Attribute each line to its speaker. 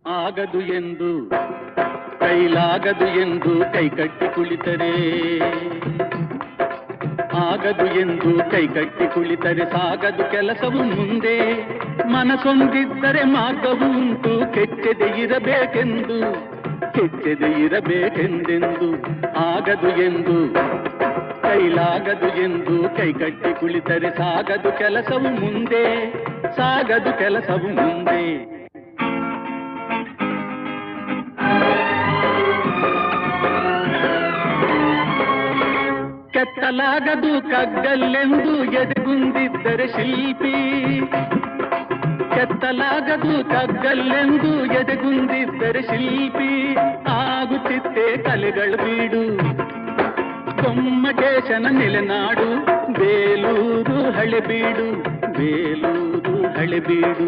Speaker 1: ಆಗದು ಎಂದು ಕೈಲಾಗದು ಎಂದು ಕೈಕಟ್ಟಿ ಕುಳಿತರೆ, ಆಗದು ಎಂದು ಕೈಕಟ್ಟಿ ಕುಳಿತರೆ ಸಾಗದು ಕೆಲಸವು ಮುಂದೆ. ಮನಸೊಂದಿದ್ದರೆ ಮಾರ್ಗವು ಉಂಟು, ಕೆಚ್ಚದೆ ಇರಬೇಕೆಂದು, ಕೆಚ್ಚದೆ ಇರಬೇಕೆಂದೆಂದು. ಆಗದು ಎಂದು ಕೈಲಾಗದು ಎಂದು ಕೈಕಟ್ಟಿ ಕುಳಿತರೆ ಸಾಗದು ಕೆಲಸವು ಮುಂದೆ, ಸಾಗದು ಕೆಲಸವು ಮುಂದೆ. ಕೆತ್ತಲಾಗದು ಕಗ್ಗಲ್ಲೆಂದು ಎದೆಗುಂದಿದ್ದರೆ ಶಿಲ್ಪಿ, ಕೆತ್ತಲಾಗದು ಕಗ್ಗಲ್ಲೆಂದು ಎದೆಗುಂದಿದ್ದರೆ ಶಿಲ್ಪಿ. ಆಗುತ್ತಿತ್ತೆ ಕಲೆಗಳ ಬೀಡು, ಗೊಮ್ಮಟೇಶನ ನೆಲೆನಾಡು, ಬೇಲೂರು ಹಳೆಬೀಡು, ಬೇಲೂರು ಹಳೆಬೀಡು.